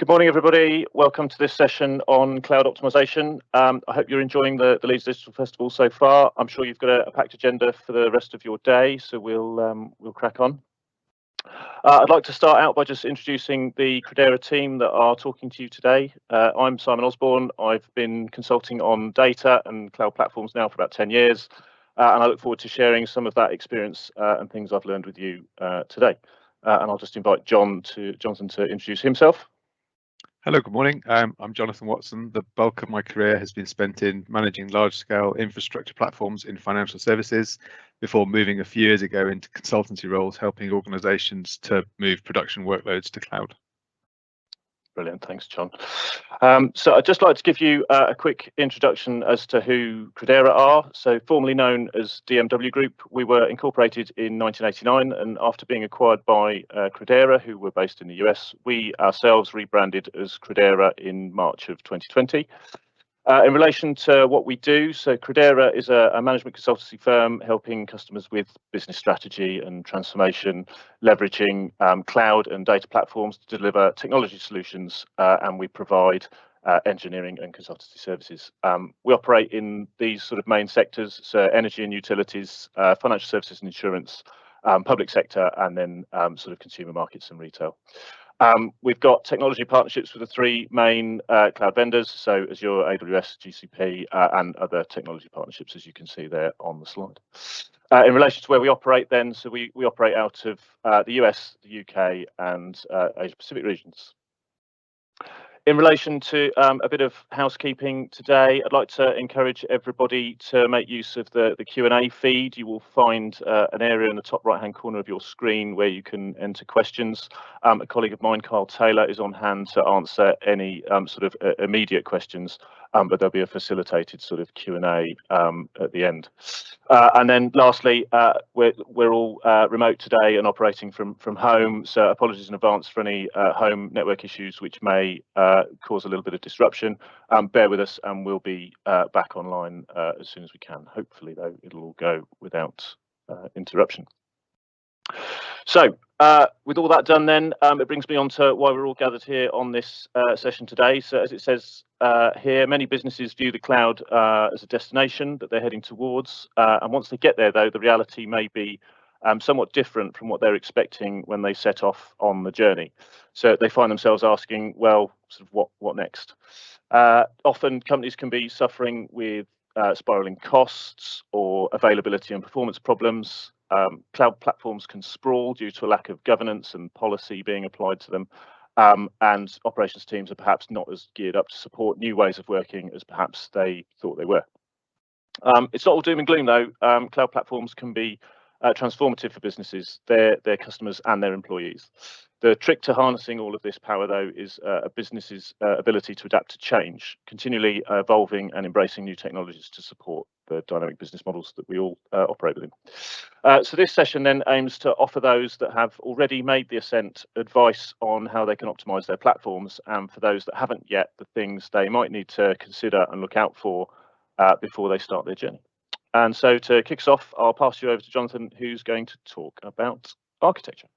Good morning, everybody. Welcome to this session on cloud optimization. I hope you're enjoying the Leeds Digital Festival so far. I'm sure you've got a packed agenda for the rest of your day, so we'll crack on. I'd like to start out by just introducing the Credera team that are talking to you today. I'm Simon Osborne. I've been consulting on data and cloud platforms now for about 10 years, and I look forward to sharing some of that experience and things I've learned with you today. And I'll just invite Jonathan to introduce himself. Hello, good morning. I'm Jonathan Watson. The bulk of my career has been spent in managing large-scale infrastructure platforms in financial services before moving a few years ago into consultancy roles, helping organizations to move production workloads to cloud. Brilliant, thanks, John. So I'd just like to give you a quick introduction as to who Credera are. So formerly known as DMW Group, we were incorporated in 1989, and after being acquired by Credera, who were based in the US, we ourselves rebranded as Credera in March of 2020. In relation to what we do, so Credera is a management consultancy firm helping customers with business strategy and transformation, leveraging cloud and data platforms to deliver technology solutions, and we provide engineering and consultancy services. We operate in these sort of main sectors, so energy and utilities, financial services and insurance, public sector, and then sort of consumer markets and retail. We've got technology partnerships with the three main cloud vendors, so Azure, AWS, GCP, and other technology partnerships, as you can see there on the slide. In relation to where we operate then, so we operate out of the US, the UK, and Asia Pacific regions. In relation to a bit of housekeeping today, I'd like to encourage everybody to make use of the Q&A feed. You will find an area in the top right-hand corner of your screen where you can enter questions. A colleague of mine, Carl Taylor, is on hand to answer any sort of immediate questions, but there'll be a facilitated sort of Q&A at the end. And then lastly, we're all remote today and operating from home, so apologies in advance for any home network issues which may cause a little bit of disruption. Bear with us and we'll be back online as soon as we can. Hopefully, though, it'll all go without interruption. So with all that done then, it brings me on to why we're all gathered here on this session today. So as it says here, many businesses view the cloud as a destination that they're heading towards. And once they get there, though, the reality may be somewhat different from what they're expecting when they set off on the journey. So they find themselves asking, well, sort of what next? Often companies can be suffering with spiraling costs or availability and performance problems. Cloud platforms can sprawl due to a lack of governance and policy being applied to them. And operations teams are perhaps not as geared up to support new ways of working as perhaps they thought they were. It's not all doom and gloom, though. Cloud platforms can be transformative for businesses, their customers and their employees. The trick to harnessing all of this power, though, is a business's ability to adapt to change, continually evolving and embracing new technologies to support the dynamic business models that we all operate within. So this session then aims to offer those that have already made the ascent advice on how they can optimize their platforms, and for those that haven't yet, the things they might need to consider and look out for before they start their journey. And so to kick us off, I'll pass you over to Jonathan, who's going to talk about architecture.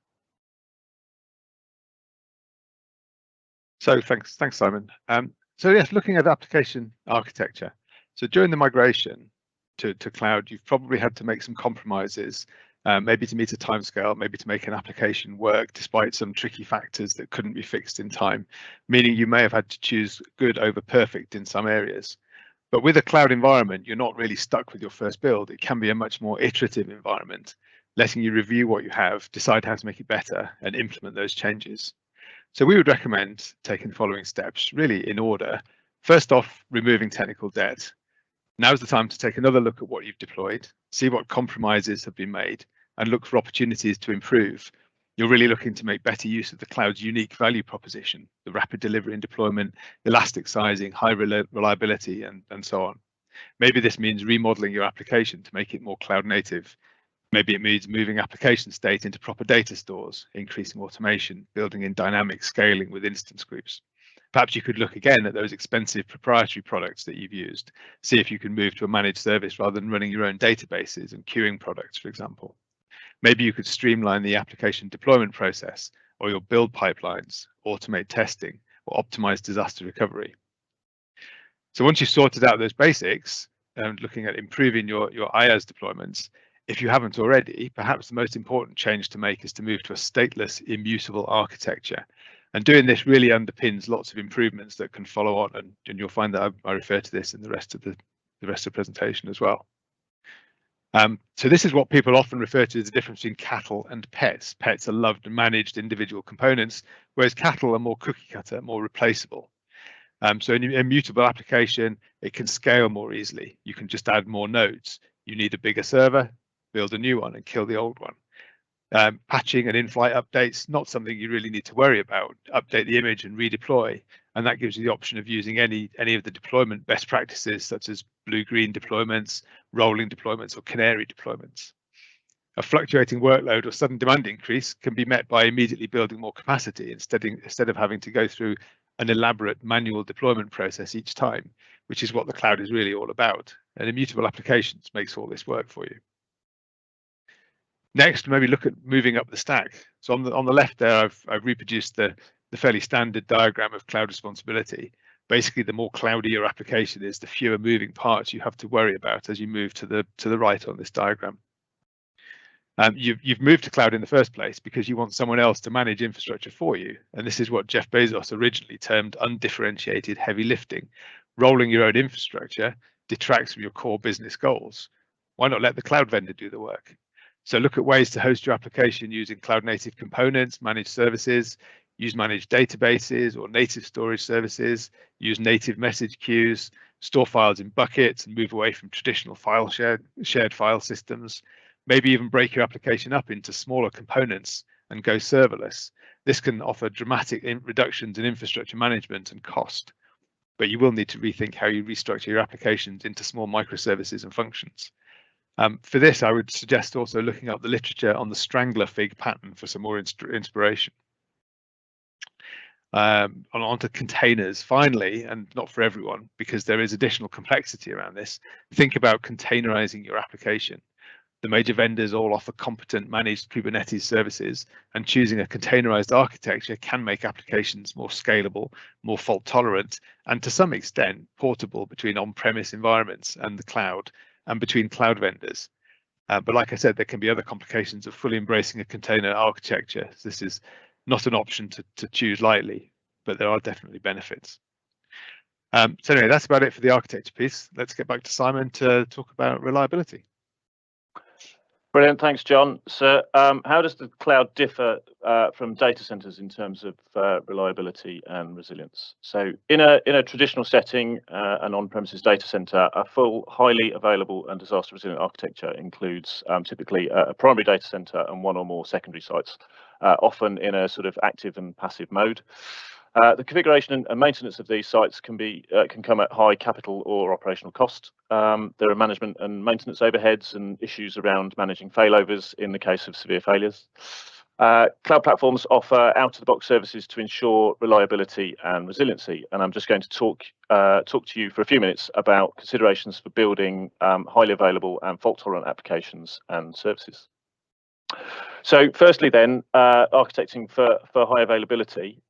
So thanks, Simon. So yes, looking at application architecture. So during the migration to cloud, you've probably had to make some compromises, maybe to meet a timescale, maybe to make an application work despite some tricky factors that couldn't be fixed in time, meaning you may have had to choose good over perfect in some areas. But with a cloud environment, you're not really stuck with your first build. It can be a much more iterative environment, letting you review what you have, decide how to make it better, and implement those changes. So we would recommend taking the following steps, really in order. First off, removing technical debt. Now's the time to take another look at what you've deployed, see what compromises have been made, and look for opportunities to improve. You're really looking to make better use of the cloud's unique value proposition, the rapid delivery and deployment, elastic sizing, high reliability, and so on. Maybe this means remodeling your application to make it more cloud native. Maybe it means moving application state into proper data stores, increasing automation, building in dynamic scaling with instance groups. Perhaps you could look again at those expensive proprietary products that you've used, see if you can move to a managed service rather than running your own databases and queuing products, for example. Maybe you could streamline the application deployment process or your build pipelines, automate testing, or optimized disaster recovery. So once you've sorted out those basics and looking at improving your IaaS deployments, if you haven't already, perhaps the most important change to make is to move to a stateless, immutable architecture. And doing this really underpins lots of improvements that can follow on, and you'll find that I refer to this in the rest of the presentation as well. So this is what people often refer to as the difference between cattle and pets. Pets are loved and managed individual components, whereas cattle are more cookie cutter, more replaceable. So in an immutable application, it can scale more easily. You can just add more nodes. You need a bigger server, build a new one and kill the old one. Patching and in-flight updates, not something you really need to worry about. Update the image and redeploy, and that gives you the option of using any of the deployment best practices, such as blue-green deployments, rolling deployments, or canary deployments. A fluctuating workload or sudden demand increase can be met by immediately building more capacity instead of having to go through an elaborate manual deployment process each time, which is what the cloud is really all about. And immutable applications makes all this work for you. Next, maybe look at moving up the stack. So on the left there, I've reproduced the fairly standard diagram of cloud responsibility. Basically, the more cloudy your application is, the fewer moving parts you have to worry about as you move to the right on this diagram. You've moved to cloud in the first place because you want someone else to manage infrastructure for you. And this is what Jeff Bezos originally termed undifferentiated heavy lifting. Rolling your own infrastructure detracts from your core business goals. Why not let the cloud vendor do the work? So look at ways to host your application using cloud native components, managed services, use managed databases or native storage services, use native message queues, store files in buckets and move away from traditional shared file systems. Maybe even break your application up into smaller components and go serverless. This can offer dramatic reductions in infrastructure management and cost, but you will need to rethink how you restructure your applications into small microservices and functions. For this, I would suggest also looking up the literature on the strangler fig pattern for some more inspiration. Onto containers, finally, and not for everyone, because there is additional complexity around this. Think about containerizing your application. The major vendors all offer competent managed Kubernetes services, and choosing a containerized architecture can make applications more scalable, more fault tolerant, and to some extent portable between on-premise environments and the cloud, and between cloud vendors. But like I said, there can be other complications of fully embracing a container architecture. This is not an option to choose lightly, but there are definitely benefits. So anyway, that's about it for the architecture piece. Let's get back to Simon to talk about reliability. Brilliant, thanks, John. So how does the cloud differ from data centers in terms of reliability and resilience? So in a traditional setting, an on-premises data center, a full, highly available and disaster resilient architecture includes typically a primary data center and one or more secondary sites, often in a sort of active and passive mode. The configuration and maintenance of these sites can come at high capital or operational cost. There are management and maintenance overheads and issues around managing failovers in the case of severe failures. Cloud platforms offer out-of-the-box services to ensure reliability and resiliency, and I'm just going to talk to you for a few minutes about considerations for building highly available and fault-tolerant applications and services. So firstly then, architecting for high availability.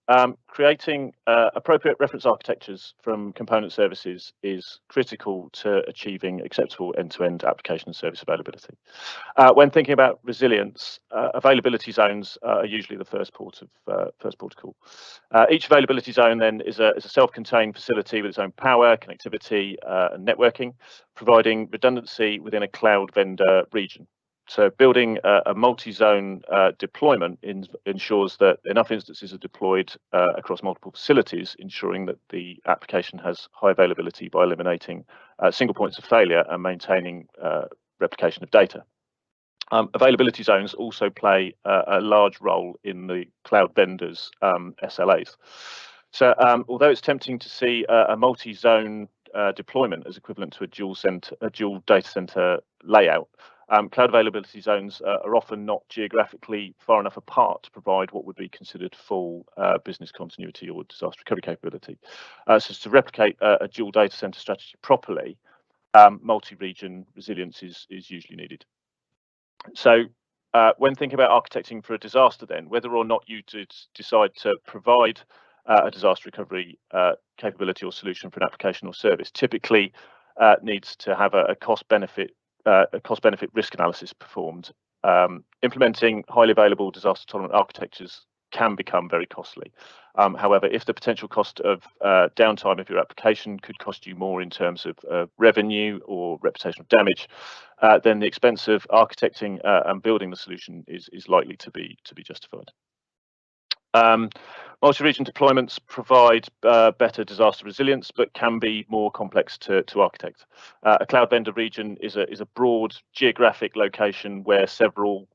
Creating appropriate reference architectures from component services is critical to achieving acceptable end-to-end application and service availability. When thinking about resilience, availability zones are usually the first port of call. Each availability zone then is a self-contained facility with its own power, connectivity, and networking, providing redundancy within a cloud vendor region. So building a multi-zone deployment ensures that enough instances are deployed across multiple facilities, ensuring that the application has high availability by eliminating single points of failure and maintaining replication of data. Availability zones also play a large role in the cloud vendors' SLAs. So although it's tempting to see a multi-zone deployment as equivalent to a dual data center layout, cloud availability zones are often not geographically far enough apart to provide what would be considered full business continuity or disaster recovery capability. So to replicate a dual data center strategy properly, multi-region resilience is usually needed. So when thinking about architecting for a disaster then, whether or not you decide to provide a disaster recovery capability or solution for an application or service typically needs to have a cost benefit risk analysis performed. Implementing highly available disaster tolerant architectures can become very costly. However, if the potential cost of downtime of your application could cost you more in terms of revenue or reputational damage, then the expense of architecting and building the solution is likely to be justified. Multi-region deployments provide better disaster resilience, but can be more complex to architect. A cloud vendor region is a broad geographic location where several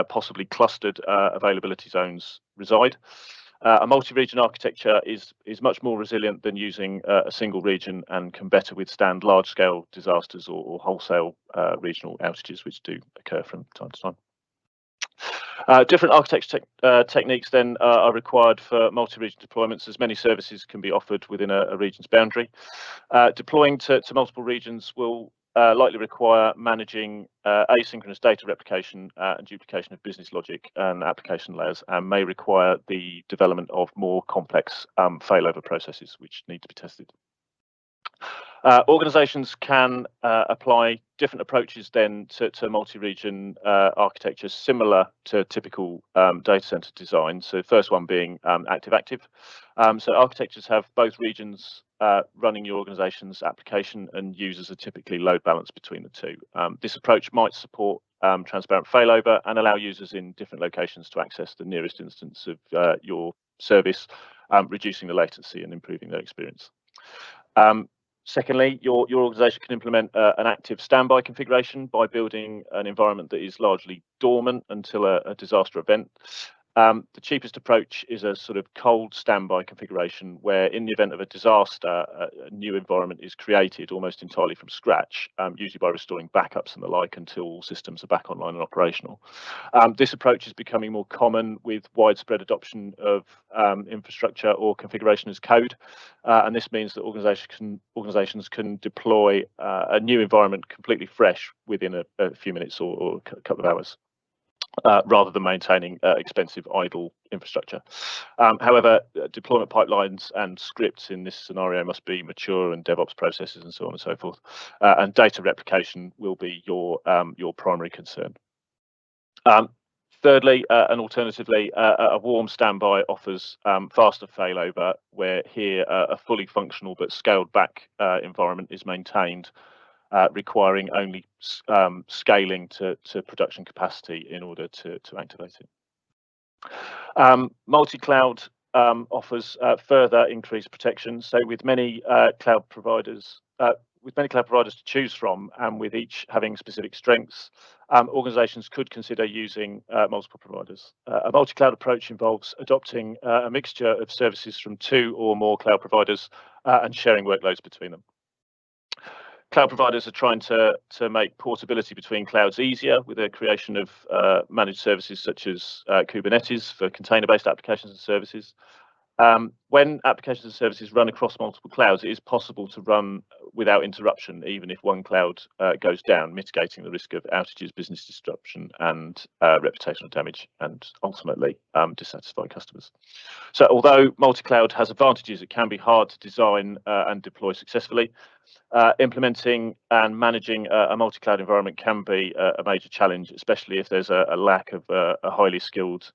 possibly clustered availability zones reside. A multi-region architecture is much more resilient than using a single region and can better withstand large-scale disasters or wholesale regional outages, which do occur from time to time. Different architecture techniques then are required for multi-region deployments, as many services can be offered within a region's boundary. Deploying to multiple regions will likely require managing asynchronous data replication and duplication of business logic and application layers, and may require the development of more complex failover processes which need to be tested. Organizations can apply different approaches then to multi-region architecture similar to typical data center design. So the first one being active-active. So architectures have both regions running your organization's application, and users are typically load balanced between the two. This approach might support transparent failover and allow users in different locations to access the nearest instance of your service, reducing the latency and improving their experience. Secondly, your organization can implement an active standby configuration by building an environment that is largely dormant until a disaster event. The cheapest approach is a sort of cold standby configuration where, in the event of a disaster, a new environment is created almost entirely from scratch, usually by restoring backups and the like until all systems are back online and operational. This approach is becoming more common with widespread adoption of infrastructure or configuration as code, and this means that organizations can deploy a new environment completely fresh within a few minutes or a couple of hours. Rather than maintaining expensive idle infrastructure. However, deployment pipelines and scripts in this scenario must be mature, and DevOps processes and so on and so forth. And data replication will be your primary concern. Thirdly, and alternatively, a warm standby offers faster failover, where here a fully functional but scaled back environment is maintained, requiring only scaling to production capacity in order to activate it. Multi-cloud offers further increased protection. So with many cloud providers to choose from, and with each having specific strengths, organizations could consider using multiple providers. A multi-cloud approach involves adopting a mixture of services from 2 or more cloud providers and sharing workloads between them. Cloud providers are trying to make portability between clouds easier with the creation of managed services such as Kubernetes for container-based applications and services. When applications and services run across multiple clouds, it is possible to run without interruption, even if one cloud goes down, mitigating the risk of outages, business disruption, and reputational damage, and ultimately dissatisfied customers. So although multi-cloud has advantages, it can be hard to design and deploy successfully. Implementing and managing a multi-cloud environment can be a major challenge, especially if there's a lack of a highly skilled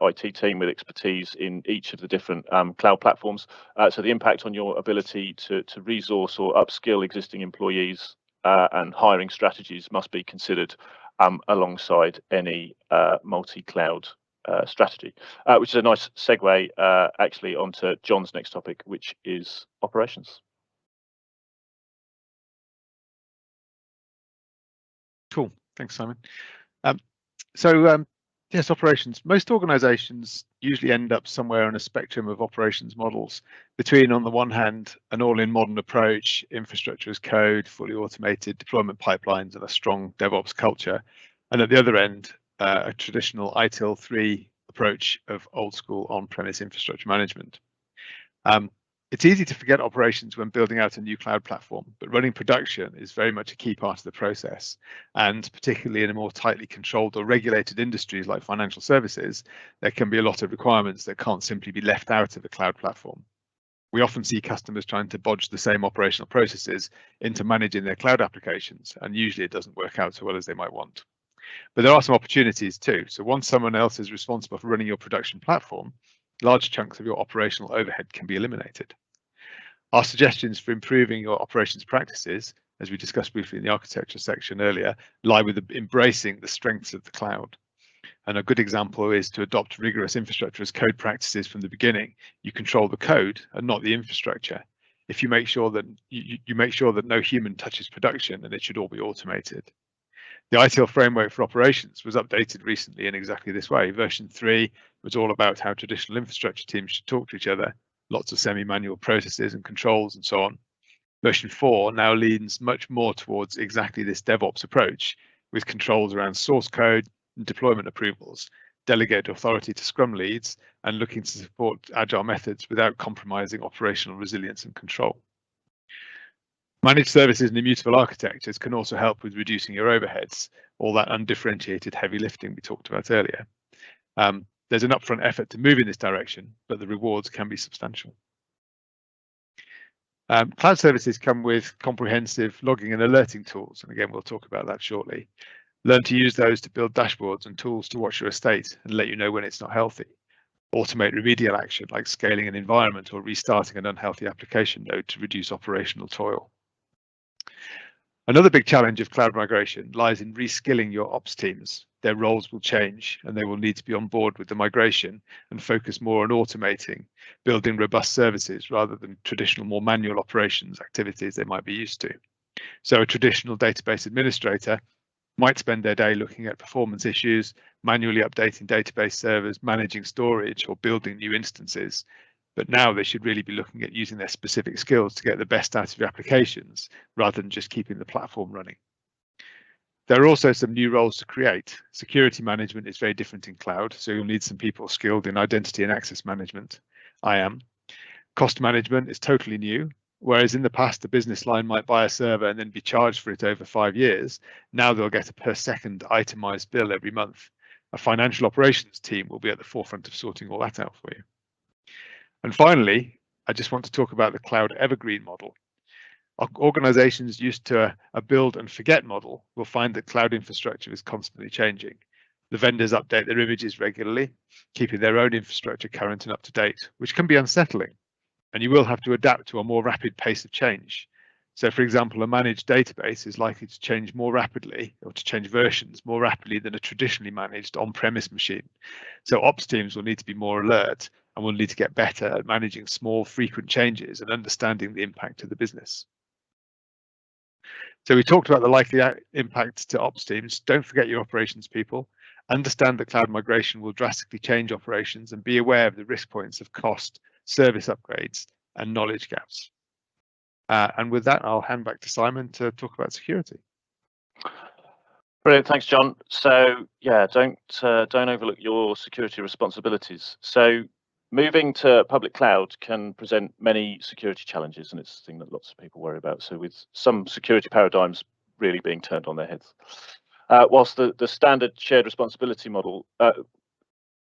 IT team with expertise in each of the different cloud platforms. So the impact on your ability to resource or upskill existing employees and hiring strategies must be considered alongside any multi-cloud strategy, which is a nice segue actually onto John's next topic, which is operations. Cool. Thanks, Simon. Yes, operations. Most organizations usually end up somewhere on a spectrum of operations models between, on the one hand, an all-in modern approach, infrastructure as code, fully automated deployment pipelines, and a strong DevOps culture, and at the other end, a traditional ITIL 3 approach of old school on-premise infrastructure management. It's easy to forget operations when building out a new cloud platform, but running production is very much a key part of the process. And particularly in a more tightly controlled or regulated industries like financial services, there can be a lot of requirements that can't simply be left out of a cloud platform. We often see customers trying to bodge the same operational processes into managing their cloud applications, and usually it doesn't work out so well as they might want. But there are some opportunities too. So once someone else is responsible for running your production platform, large chunks of your operational overhead can be eliminated. Our suggestions for improving your operations practices, as we discussed briefly in the architecture section earlier, lie with embracing the strengths of the cloud. And a good example is to adopt rigorous infrastructure as code practices from the beginning. You control the code and not the infrastructure. If you make sure that you make sure that no human touches production, and it should all be automated. The ITIL framework for operations was updated recently in exactly this way. Version 3 was all about how traditional infrastructure teams should talk to each other, lots of semi-manual processes and controls and so on. Version 4 now leans much more towards exactly this DevOps approach, with controls around source code and deployment approvals, delegate authority to Scrum leads, and looking to support agile methods without compromising operational resilience and control. Managed services and immutable architectures can also help with reducing your overheads, all that undifferentiated heavy lifting we talked about earlier. There's an upfront effort to move in this direction, but the rewards can be substantial. Cloud services come with comprehensive logging and alerting tools, and again, we'll talk about that shortly. Learn to use those to build dashboards and tools to watch your estate and let you know when it's not healthy. Automate remedial action like scaling an environment or restarting an unhealthy application node to reduce operational toil. Another big challenge of cloud migration lies in reskilling your ops teams. Their roles will change and they will need to be on board with the migration and focus more on automating, building robust services rather than traditional, more manual operations activities they might be used to. So a traditional database administrator might spend their day looking at performance issues, manually updating database servers, managing storage, or building new instances. But now they should really be looking at using their specific skills to get the best out of your applications rather than just keeping the platform running. There are also some new roles to create. Security management is very different in cloud, so you'll need some people skilled in identity and access management. I am. Cost management is totally new. Whereas in the past, the business line might buy a server and then be charged for it over 5 years, now they'll get a per second itemized bill every month. A financial operations team will be at the forefront of sorting all that out for you. And finally, I just want to talk about the cloud evergreen model. Organizations used to a build and forget model will find that cloud infrastructure is constantly changing. The vendors update their images regularly, keeping their own infrastructure current and up to date, which can be unsettling. And you will have to adapt to a more rapid pace of change. So for example, a managed database is likely to change more rapidly or to change versions more rapidly than a traditionally managed on-premise machine. So ops teams will need to be more alert and will need to get better at managing small, frequent changes and understanding the impact to the business. So we talked about the likely impact to ops teams. Don't forget your operations people. Understand that cloud migration will drastically change operations and be aware of the risk points of cost, service upgrades, and knowledge gaps. And with that, I'll hand back to Simon to talk about security. Brilliant, thanks, John. So yeah, don't overlook your security responsibilities. So moving to public cloud can present many security challenges, and it's a thing that lots of people worry about. So with some security paradigms really being turned on their heads. Whilst the standard shared responsibility model,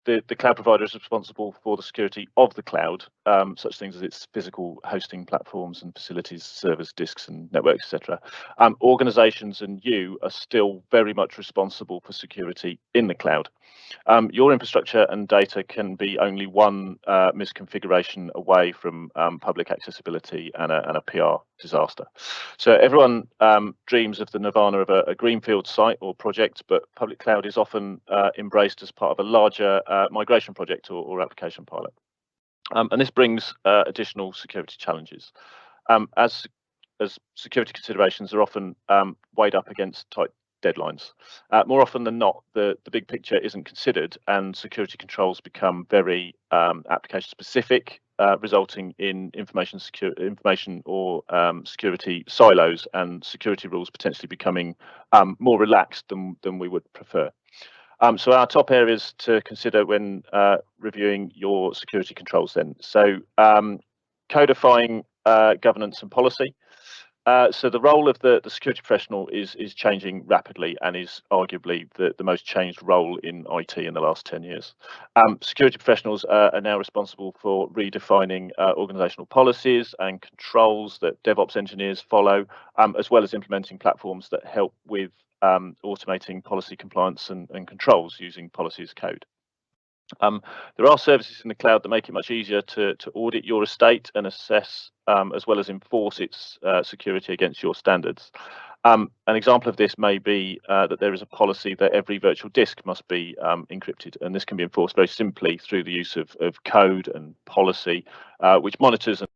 the cloud provider is responsible for the security of the cloud, such things as its physical hosting platforms and facilities, servers, disks, and networks, etc. Organizations and you are still very much responsible for security in the cloud. Your infrastructure and data can be only one misconfiguration away from public accessibility and a PR disaster. So everyone dreams of the nirvana of a greenfield site or project, but public cloud is often embraced as part of a larger migration project or application pilot. And this brings additional security challenges. As security considerations are often weighed up against tight deadlines. More often than not, the big picture isn't considered, and security controls become very application specific, resulting in information or security silos, and security rules potentially becoming more relaxed than we would prefer. So our top areas to consider when reviewing your security controls then. So Codifying governance and policy. So the role of the security professional is changing rapidly and is arguably the most changed role in IT in the last 10 years. Security professionals are now responsible for redefining organizational policies and controls that DevOps engineers follow, as well as implementing platforms that help with automating policy compliance and controls using policy as code. There are services in the cloud that make it much easier to audit your estate and assess, as well as enforce its security against your standards. An example of this may be that there is a policy that every virtual disk must be encrypted, and this can be enforced very simply through the use of code and policy, which monitors and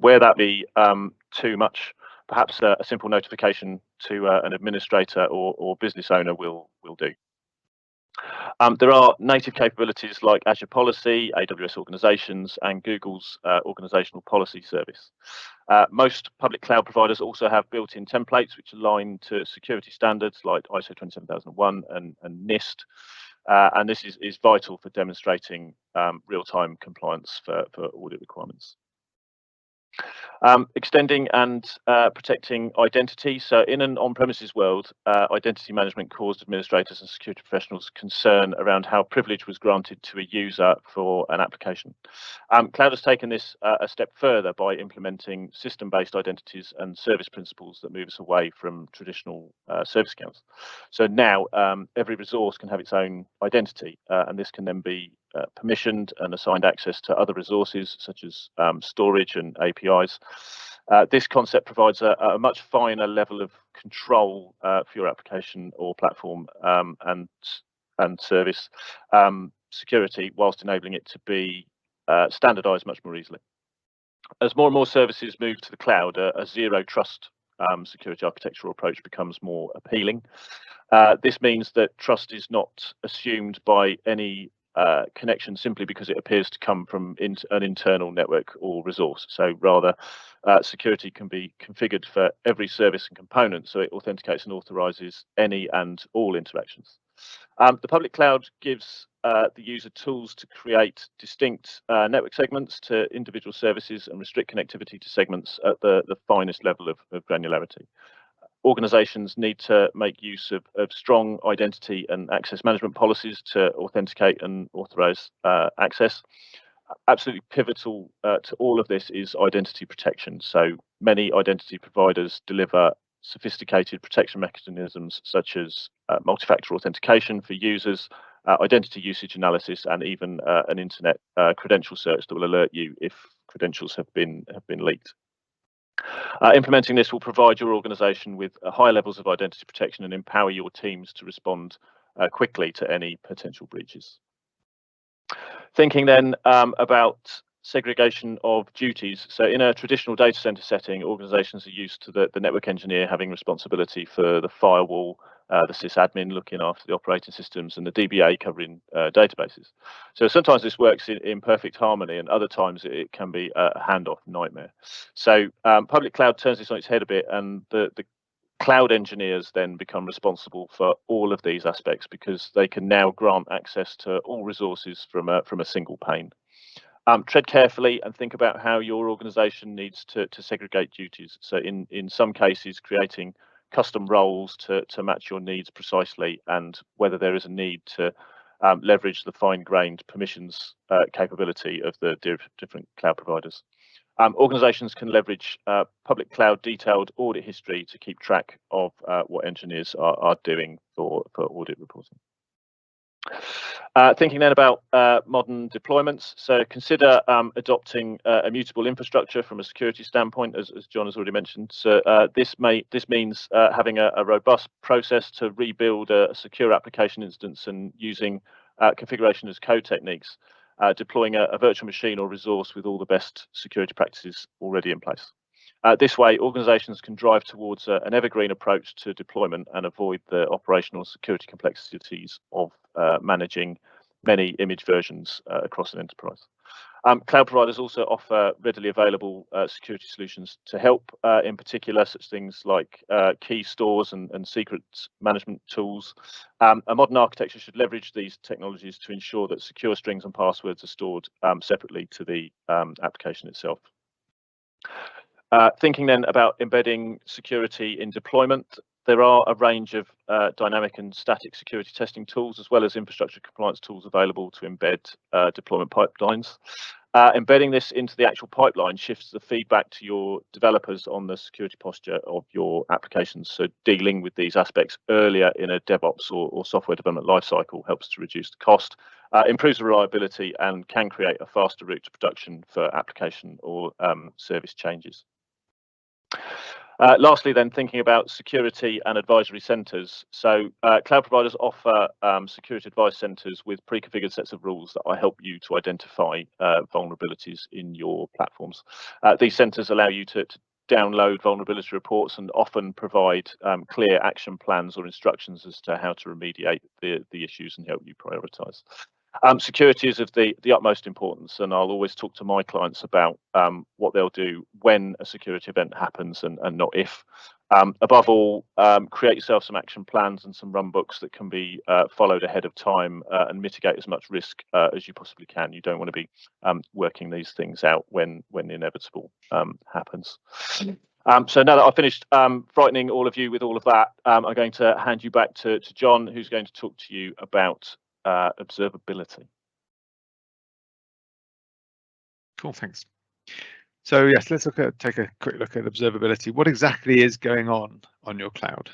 where that be too much, perhaps a simple notification to an administrator or business owner will do. There are native capabilities like Azure Policy, AWS Organizations, and Google's Organizational Policy Service. Most public cloud providers also have built-in templates which align to security standards like ISO 27001 and NIST. And this is vital for demonstrating real-time compliance for audit requirements. Extending and protecting identity. So in an on-premises world, identity management caused administrators and security professionals concern around how privilege was granted to a user for an application. Cloud has taken this a step further by implementing system-based identities and service principles that move us away from traditional service accounts. So now every resource can have its own identity, and this can then be permissioned and assigned access to other resources such as storage and APIs. This concept provides a much finer level of control for your application or platform and service security, whilst enabling it to be standardized much more easily. As more and more services move to the cloud, a zero trust security architectural approach becomes more appealing. This means that trust is not assumed by any connection simply because it appears to come from an internal network or resource. So rather, security can be configured for every service and component, so it authenticates and authorizes any and all interactions. The public cloud gives the user tools to create distinct network segments to individual services and restrict connectivity to segments at the finest level of granularity. Organizations need to make use of strong identity and access management policies to authenticate and authorize access. Absolutely pivotal to all of this is identity protection. So many identity providers deliver sophisticated protection mechanisms such as multi-factor authentication for users, identity usage analysis, and even an internet credential search that will alert you if credentials have been leaked. Implementing this will provide your organization with high levels of identity protection and empower your teams to respond quickly to any potential breaches. Thinking then about segregation of duties. So in a traditional data center setting, organizations are used to the network engineer having responsibility for the firewall, the sysadmin looking after the operating systems, and the DBA covering databases. So sometimes this works in perfect harmony, and other times it can be a handoff nightmare. So public cloud turns this on its head a bit, and the cloud engineers then become responsible for all of these aspects because they can now grant access to all resources from a single pane. Tread carefully and think about how your organization needs to segregate duties. So in some cases, creating custom roles to match your needs precisely, and whether there is a need to leverage the fine-grained permissions capability of the different cloud providers. Organizations can leverage public cloud detailed audit history to keep track of what engineers are doing for audit reporting. Thinking then about modern deployments. So consider adopting immutable infrastructure from a security standpoint, as John has already mentioned. So this means having a robust process to rebuild a secure application instance and using configuration as code techniques, deploying a virtual machine or resource with all the best security practices already in place. This way, organizations can drive towards an evergreen approach to deployment and avoid the operational security complexities of managing many image versions across an enterprise. Cloud providers also offer readily available security solutions to help, in particular, such things like key stores and secrets management tools. A modern architecture should leverage these technologies to ensure that secure strings and passwords are stored separately to the application itself. Thinking then about embedding security in deployment, there are a range of dynamic and static security testing tools, as well as infrastructure compliance tools available to embed deployment pipelines. Embedding this into the actual pipeline shifts the feedback to your developers on the security posture of your applications. So dealing with these aspects earlier in a DevOps or software development lifecycle helps to reduce the cost, improves the reliability, and can create a faster route to production for application or service changes. Lastly, then, thinking about security and advisory centers. So cloud providers offer security advice centers with pre-configured sets of rules that help you to identify vulnerabilities in your platforms. These centers allow you to download vulnerability reports and often provide clear action plans or instructions as to how to remediate the issues and help you prioritize. Security is of the utmost importance, and I'll always talk to my clients about what they'll do when a security event happens and not if. Above all, create yourself some action plans and some run books that can be followed ahead of time and mitigate as much risk as you possibly can. You don't want to be working these things out when the inevitable happens. So now that I've finished frightening all of you with all of that, I'm going to hand you back to John, who's going to talk to you about observability. Cool, thanks. So yes, let's take a quick look at observability. What exactly is going on your cloud?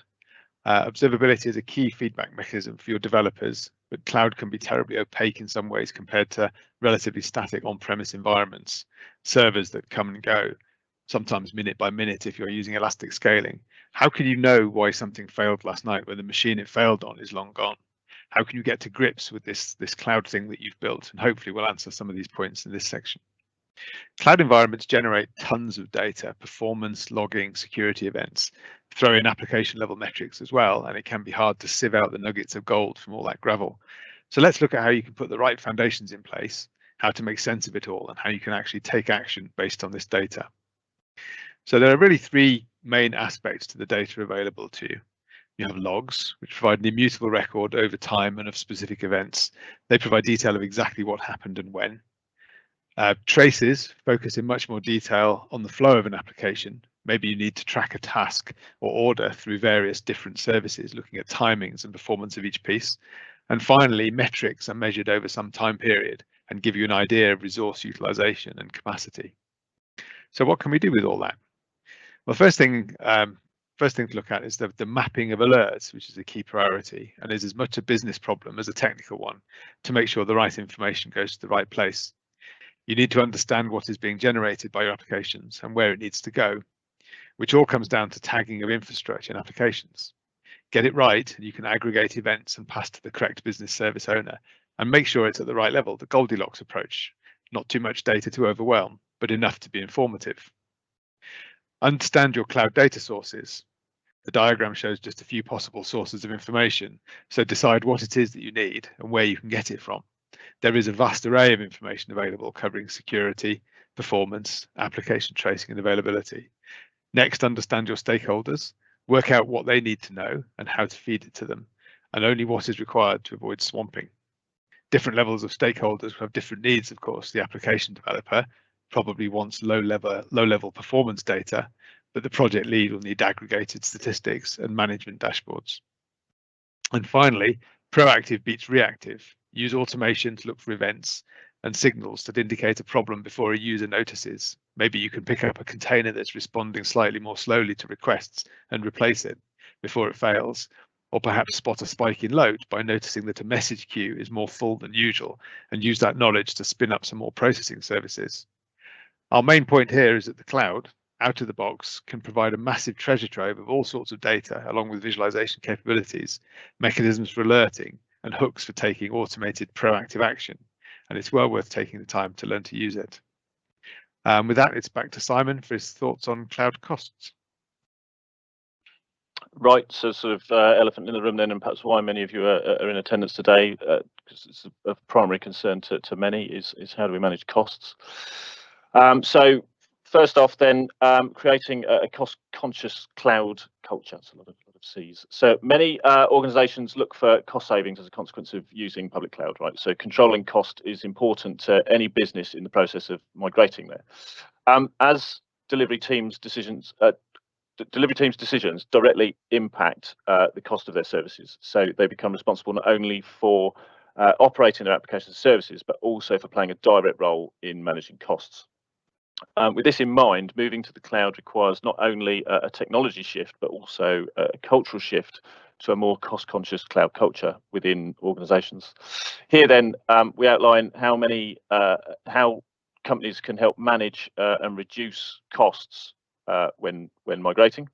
Observability is a key feedback mechanism for your developers, but cloud can be terribly opaque in some ways compared to relatively static on-premise environments, servers that come and go, sometimes minute by minute if you're using elastic scaling. How can you know why something failed last night when the machine it failed on is long gone? How can you get to grips with this cloud thing that you've built? And hopefully we'll answer some of these points in this section. Cloud environments generate tons of data, performance, logging, security events, throw in application level metrics as well, and it can be hard to sieve out the nuggets of gold from all that gravel. So let's look at how you can put the right foundations in place, how to make sense of it all, and how you can actually take action based on this data. So there are really three main aspects to the data available to you. You have logs, which provide an immutable record over time and of specific events. They provide detail of exactly what happened and when. Traces focus in much more detail on the flow of an application. Maybe you need to track a task or order through various different services, looking at timings and performance of each piece. And finally, metrics are measured over some time period and give you an idea of resource utilization and capacity. So what can we do with all that? Well, first thing to look at is the mapping of alerts, which is a key priority and is as much a business problem as a technical one to make sure the right information goes to the right place. You need to understand what is being generated by your applications and where it needs to go, which all comes down to tagging of infrastructure and applications. Get it right, and you can aggregate events and pass to the correct business service owner and make sure it's at the right level, the Goldilocks approach. Not too much data to overwhelm, but enough to be informative. Understand your cloud data sources. The diagram shows just a few possible sources of information, so decide what it is that you need and where you can get it from. There is a vast array of information available covering security, performance, application tracing, and availability. Next, understand your stakeholders, work out what they need to know and how to feed it to them, and only what is required to avoid swamping. Different levels of stakeholders have different needs, of course. The application developer probably wants low-level performance data, but the project lead will need aggregated statistics and management dashboards. And finally, proactive beats reactive. Use automation to look for events and signals that indicate a problem before a user notices. Maybe you can pick up a container that's responding slightly more slowly to requests and replace it before it fails, or perhaps spot a spike in load by noticing that a message queue is more full than usual and use that knowledge to spin up some more processing services. Our main point here is that the cloud, out of the box, can provide a massive treasure trove of all sorts of data, along with visualization capabilities, mechanisms for alerting, and hooks for taking automated proactive action. And it's well worth taking the time to learn to use it. With that, it's back to Simon for his thoughts on cloud costs. Right, so sort of elephant in the room then, and perhaps why many of you are in attendance today, because it's a primary concern to many, is how do we manage costs. So first off then, creating a cost-conscious cloud culture. It's a lot of C's. So many organizations look for cost savings as a consequence of using public cloud, right? So controlling cost is important to any business in the process of migrating there. As delivery teams' decisions directly impact the cost of their services. So they become responsible not only for operating their applications and services, but also for playing a direct role in managing costs. With this in mind, moving to the cloud requires not only a technology shift, but also a cultural shift to a more cost-conscious cloud culture within organizations. Here then, we outline how companies can help manage and reduce costs when migrating.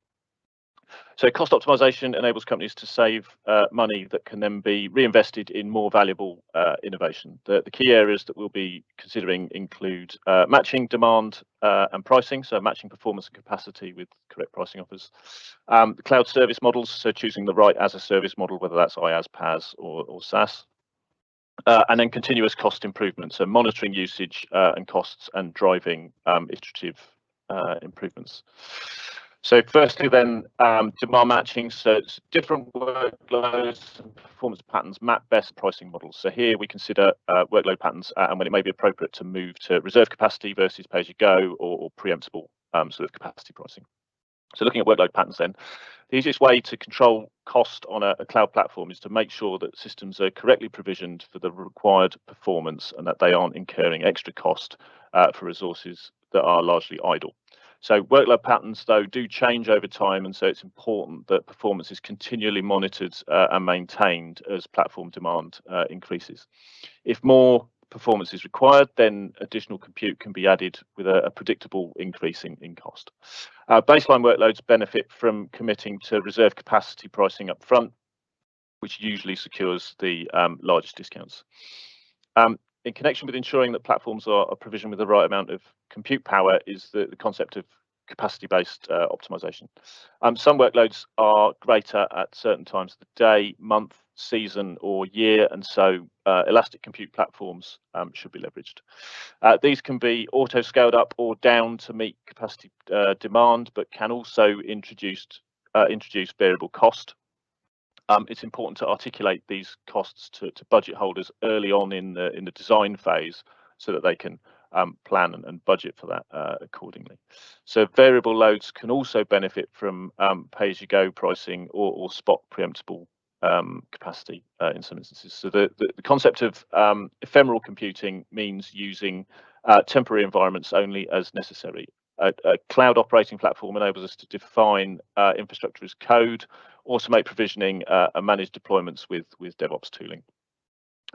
So cost optimization enables companies to save money that can then be reinvested in more valuable innovation. The key areas that we'll be considering include matching demand and pricing, so matching performance and capacity with correct pricing offers. The cloud service models, so choosing the right as a service model, whether that's IaaS, PaaS or SaaS. And then continuous cost improvement, so monitoring usage and costs and driving iterative improvements. So firstly then, demand matching, so it's different workloads and performance patterns map best pricing models. So here we consider workload patterns and when it may be appropriate to move to reserve capacity versus pay-as-you-go or preemptible sort of capacity pricing. So looking at workload patterns then, the easiest way to control cost on a cloud platform is to make sure that systems are correctly provisioned for the required performance and that they aren't incurring extra cost for resources that are largely idle. So workload patterns, though, do change over time, and so it's important that performance is continually monitored and maintained as platform demand increases. If more performance is required, then additional compute can be added with a predictable increase in cost. Baseline workloads benefit from committing to reserve capacity pricing up front, which usually secures the largest discounts. In connection with ensuring that platforms are provisioned with the right amount of compute power is the concept of capacity-based optimization. Some workloads are greater at certain times of the day, month, season, or year, and so elastic compute platforms should be leveraged. These can be auto-scaled up or down to meet capacity demand, but can also introduce variable cost. It's important to articulate these costs to budget holders early on in the design phase so that they can plan and budget for that accordingly. So variable loads can also benefit from pay-as-you-go pricing or spot preemptible capacity in some instances. So the concept of ephemeral computing means using temporary environments only as necessary. A cloud operating platform enables us to define infrastructure as code, automate provisioning, and manage deployments with DevOps tooling.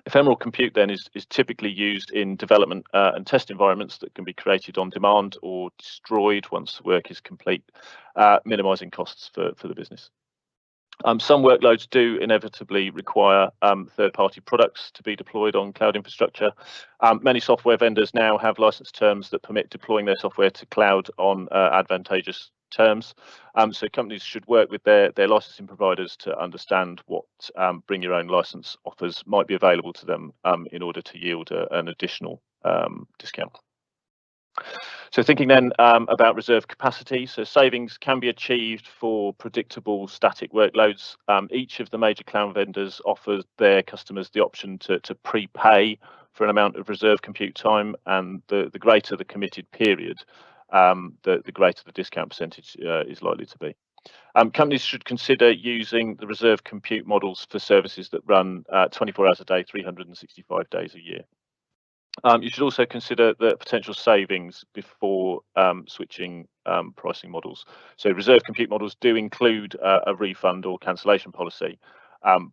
Ephemeral compute then is typically used in development and test environments that can be created on demand or destroyed once the work is complete, minimizing costs for the business. Some workloads do inevitably require third-party products to be deployed on cloud infrastructure. Many software vendors now have license terms that permit deploying their software to cloud on advantageous terms. So companies should work with their licensing providers to understand what bring your own license offers might be available to them in order to yield an additional discount. So thinking then about reserve capacity, so savings can be achieved for predictable static workloads. Each of the major cloud vendors offers their customers the option to prepay for an amount of reserve compute time, and the greater the committed period, the greater the discount percentage is likely to be. Companies should consider using the reserve compute models for services that run 24 hours a day, 365 days a year. You should also consider the potential savings before switching pricing models. So reserve compute models do include a refund or cancellation policy,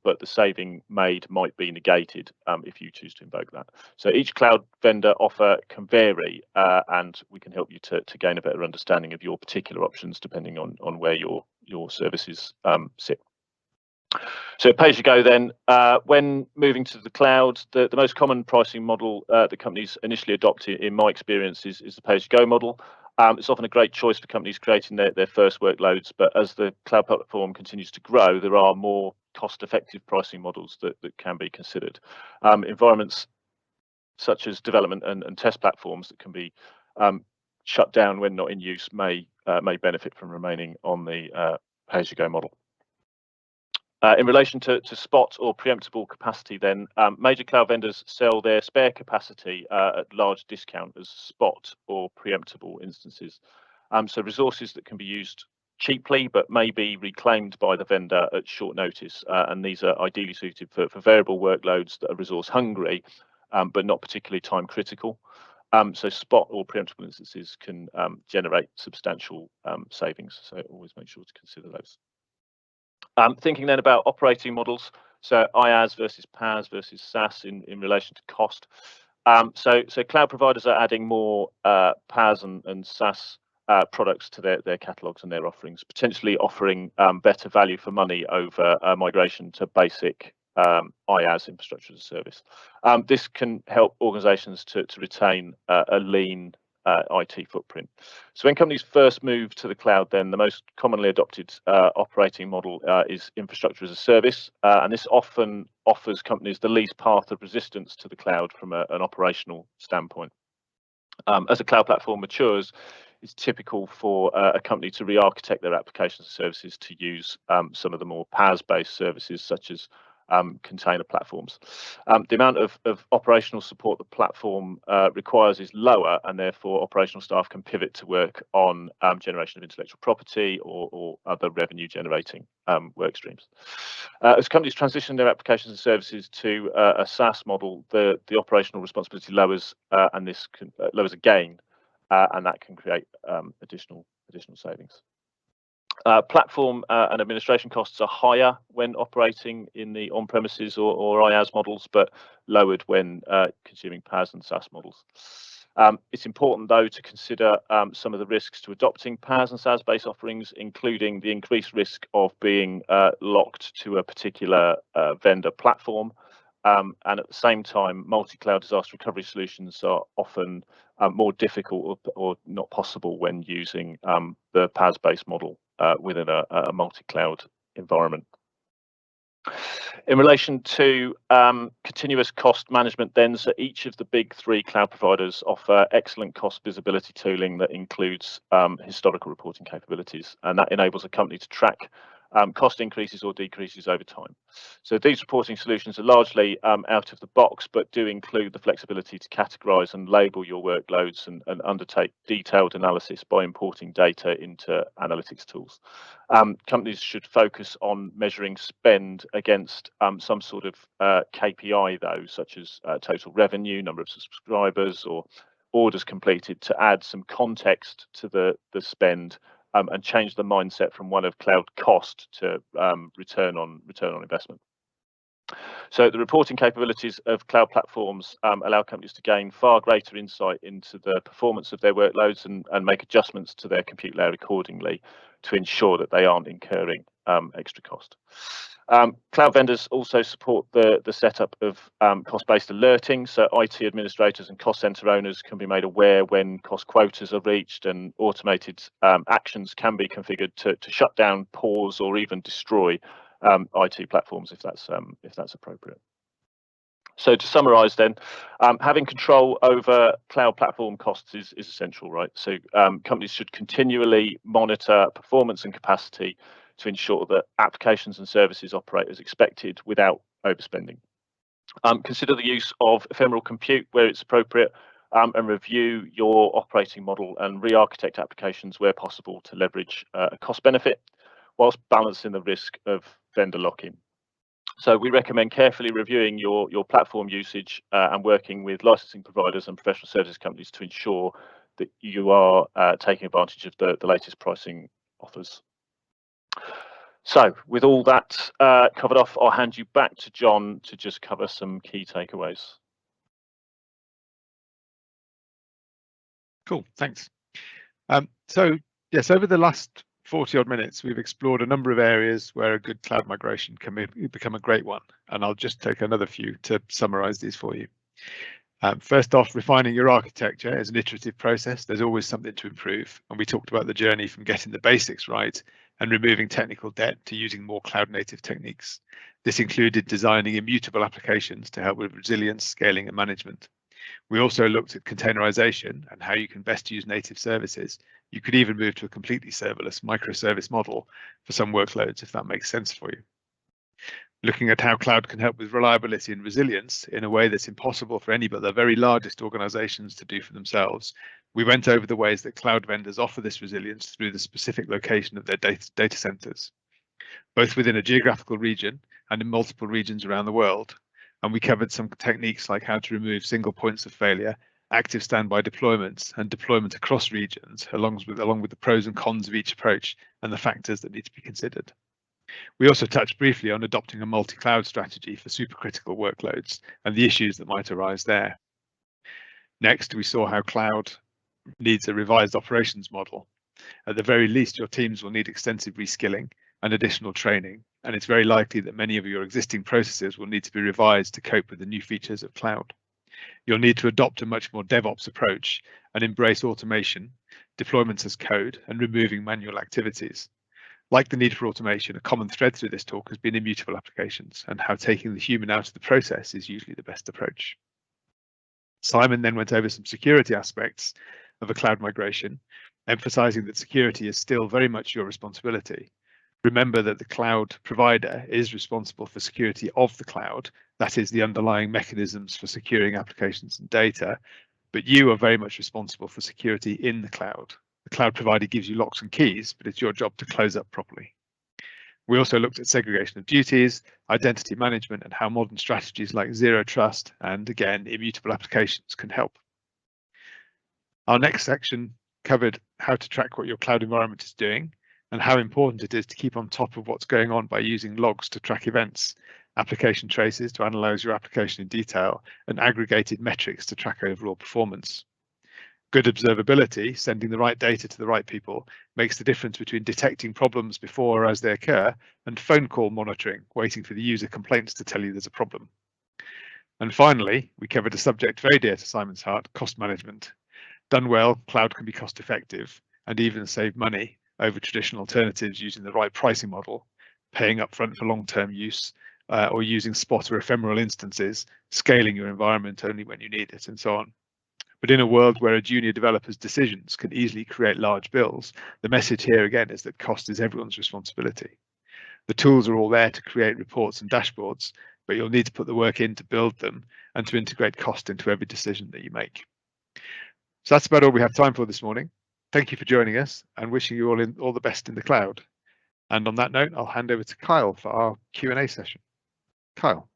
but the saving made might be negated if you choose to invoke that. So each cloud vendor offer can vary, and we can help you to gain a better understanding of your particular options depending on where your services sit. So pay-as-you-go then, when moving to the cloud, the most common pricing model that companies initially adopt in my experience is the pay-as-you-go model. It's often a great choice for companies creating their first workloads, but as the cloud platform continues to grow, there are more cost-effective pricing models that can be considered. Environments such as development and test platforms that can be shut down when not in use may benefit from remaining on the pay-as-you-go model. In relation to spot or preemptible capacity, then major cloud vendors sell their spare capacity at large discount as spot or preemptible instances. So resources that can be used cheaply but may be reclaimed by the vendor at short notice, and these are ideally suited for variable workloads that are resource hungry but not particularly time critical. So spot or preemptible instances can generate substantial savings, so always make sure to consider those. Thinking then about operating models, so IaaS versus PaaS versus SaaS in relation to cost. So cloud providers are adding more PaaS and SaaS products to their catalogs and their offerings, potentially offering better value for money over migration to basic IaaS, infrastructure as a service. This can help organizations to retain a lean IT footprint. So when companies first move to the cloud, then the most commonly adopted operating model is infrastructure as a service, and this often offers companies the least path of resistance to the cloud from an operational standpoint. As a cloud platform matures, it's typical for a company to re-architect their applications and services to use some of the more PaaS-based services, such as container platforms. The amount of operational support the platform requires is lower, and therefore operational staff can pivot to work on generation of intellectual property or other revenue generating work streams. As companies transition their applications and services to a SaaS model, the operational responsibility lowers, and this lowers again, and that can create additional savings. Platform and administration costs are higher when operating in the on-premises or IaaS models, but lowered when consuming PaaS and SaaS models. It's important, though, to consider some of the risks to adopting PaaS and SaaS-based offerings, including the increased risk of being locked to a particular vendor platform. And at the same time, multi-cloud disaster recovery solutions are often more difficult or not possible when using the PaaS-based model within a multi-cloud environment. In relation to continuous cost management, then, so each of the big three cloud providers offer excellent cost visibility tooling that includes historical reporting capabilities, and that enables a company to track cost increases or decreases over time. So these reporting solutions are largely out of the box, but do include the flexibility to categorize and label your workloads and undertake detailed analysis by importing data into analytics tools. Companies should focus on measuring spend against some sort of KPI, though, such as total revenue, number of subscribers, or orders completed, to add some context to the spend and change the mindset from one of cloud cost to return on investment. So the reporting capabilities of cloud platforms allow companies to gain far greater insight into the performance of their workloads and make adjustments to their compute layer accordingly to ensure that they aren't incurring extra cost. Cloud vendors also support the setup of cost-based alerting, so IT administrators and cost center owners can be made aware when cost quotas are reached, and automated actions can be configured to shut down, pause, or even destroy IT platforms if that's appropriate. So to summarize then, having control over cloud platform costs is essential, right? So companies should continually monitor performance and capacity to ensure that applications and services operate as expected without overspending. Consider the use of ephemeral compute where it's appropriate, and review your operating model and re-architect applications where possible to leverage a cost benefit whilst balancing the risk of vendor lock-in. So we recommend carefully reviewing your platform usage and working with licensing providers and professional services companies to ensure that you are taking advantage of the latest pricing offers. So with all that covered off, I'll hand you back to John to just cover some key takeaways. Cool, thanks. So yes, over the last 40 odd minutes, we've explored a number of areas where a good cloud migration can become a great one, and I'll just take another few to summarize these for you. First off, refining your architecture is an iterative process. There's always something to improve. And we talked about the journey from getting the basics right and removing technical debt to using more cloud native techniques. This included designing immutable applications to help with resilience, scaling, and management. We also looked at containerization and how you can best use native services. You could even move to a completely serverless microservice model for some workloads if that makes sense for you. Looking at how cloud can help with reliability and resilience in a way that's impossible for any but the very largest organizations to do for themselves, we went over the ways that cloud vendors offer this resilience through the specific location of their data centers, both within a geographical region and in multiple regions around the world. And we covered some techniques like how to remove single points of failure, active standby deployments, and deployment across regions, along with the pros and cons of each approach and the factors that need to be considered. We also touched briefly on adopting a multi-cloud strategy for supercritical workloads and the issues that might arise there. Next, we saw how cloud needs a revised operations model. At the very least, your teams will need extensive reskilling and additional training, and it's very likely that many of your existing processes will need to be revised to cope with the new features of cloud. You'll need to adopt a much more DevOps approach and embrace automation, deployments as code, and removing manual activities. Like the need for automation, a common thread through this talk has been immutable applications and how taking the human out of the process is usually the best approach. Simon then went over some security aspects of a cloud migration, emphasizing that security is still very much your responsibility. Remember that the cloud provider is responsible for security of the cloud, that is the underlying mechanisms for securing applications and data, but you are very much responsible for security in the cloud. The cloud provider gives you locks and keys, but it's your job to close up properly. We also looked at segregation of duties, identity management, and how modern strategies like zero trust and, again, immutable applications can help. Our next section covered how to track what your cloud environment is doing and how important it is to keep on top of what's going on by using logs to track events, application traces to analyze your application in detail, and aggregated metrics to track overall performance. Good observability, sending the right data to the right people, makes the difference between detecting problems before or as they occur and phone call monitoring, waiting for the user complaints to tell you there's a problem. And finally, we covered a subject very dear to Simon's heart, cost management. Done well, cloud can be cost effective and even save money over traditional alternatives using the right pricing model, paying upfront for long-term use, or using spot or ephemeral instances, scaling your environment only when you need it, and so on. But in a world where a junior developer's decisions can easily create large bills, the message here again is that cost is everyone's responsibility. The tools are all there to create reports and dashboards, but you'll need to put the work in to build them and to integrate cost into every decision that you make. So that's about all we have time for this morning. Thank you for joining us and wishing you all the best in the cloud. And on that note, I'll hand over to Kyle for our Q&A session. Kyle.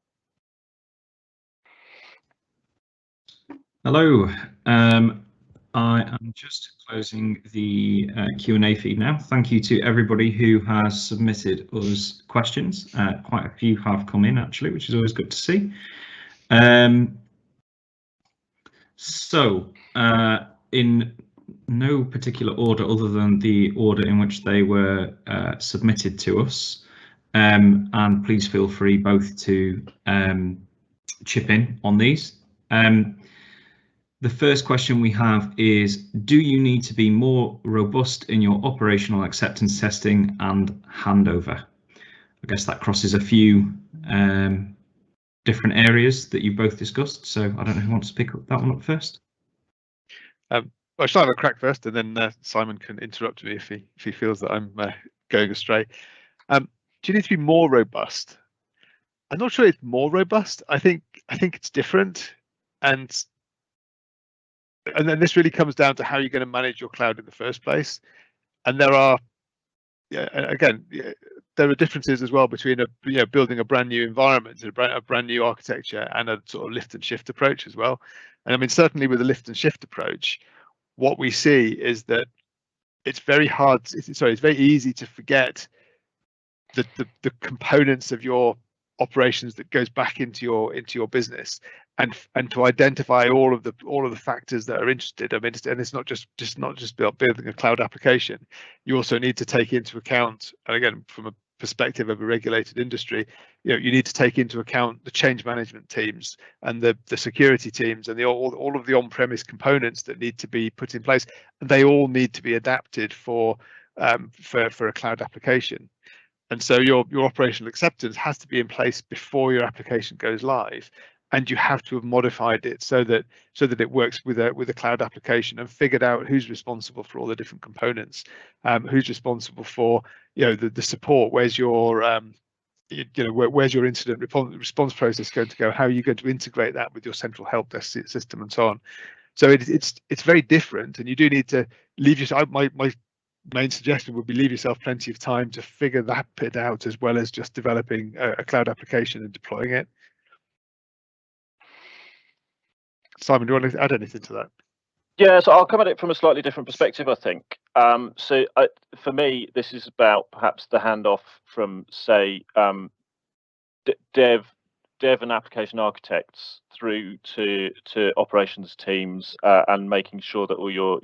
Hello. I am just closing the Q&A feed now. Thank you to everybody who has submitted us questions. Quite a few have come in actually, which is always good to see. In no particular order other than the order in which they were submitted to us, and please feel free both to chip in on these. The first question we have is, do you need to be more robust in your operational acceptance testing and handover? I guess that crosses a few different areas that you both discussed, so I don't know who wants to pick up that one up first. Well, shall I have a crack first, and then Simon can interrupt me if he feels that I'm going astray. Do you need to be more robust? I'm not sure it's more robust. I think it's different, and then this really comes down to how you're going to manage your cloud in the first place. And there are, there are differences as well between building a brand new environment, a brand new architecture, and a sort of lift and shift approach as well. And I mean, certainly with the lift and shift approach, what we see is that it's very hard. It's very easy to forget the components of your operations that goes back into your business, and to identify all of the factors that are interested. I mean, and it's not just building a cloud application. You also need to take into account, and again, from perspective of a regulated industry, you need to take into account the change management teams and the security teams and all of the on-premise components that need to be put in place, and they all need to be adapted for a cloud application. And so your operational acceptance has to be in place before your application goes live, and you have to have modified it so that it works with a cloud application, and figured out who's responsible for all the different components, who's responsible for the support, where's your where's your incident response process going to go, how are you going to integrate that with your central help desk system, and so on. So it's very different, and you do need to leave yourself. My main suggestion would be leave yourself plenty of time to figure that bit out, as well as just developing a cloud application and deploying it. Simon, do you want to add anything to that? Yeah, so I'll come at it from a slightly different perspective, I think. For me, this is about perhaps the handoff from, say, dev and application architects through to operations teams, and making sure that all your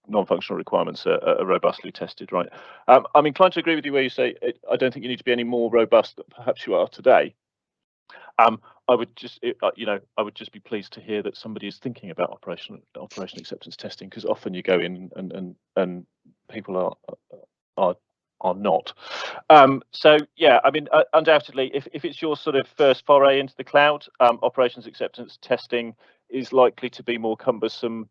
non-functional requirements are robustly tested, right? I'm inclined to agree with you where you say I don't think you need to be any more robust than perhaps you are today. I would just be pleased to hear that somebody is thinking about operation acceptance testing, because often you go in and people are not. So yeah, I mean, undoubtedly, if it's your sort of first foray into the cloud, operations acceptance testing is likely to be more cumbersome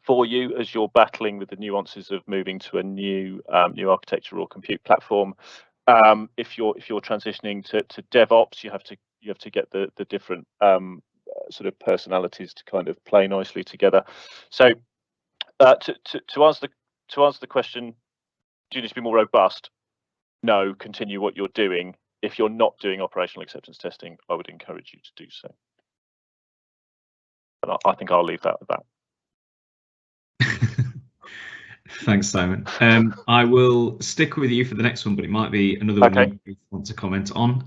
for you as you're battling with the nuances of moving to a new architecture or compute platform. If you're transitioning to DevOps, you have to get the different sort of personalities to kind of play nicely together. So to answer the question, do you need to be more robust? No, continue what you're doing. If you're not doing operational acceptance testing, I would encourage you to do so. And I think I'll leave that at that. Thanks, Simon. I will stick with you for the next one, but it might be another one you want to comment on.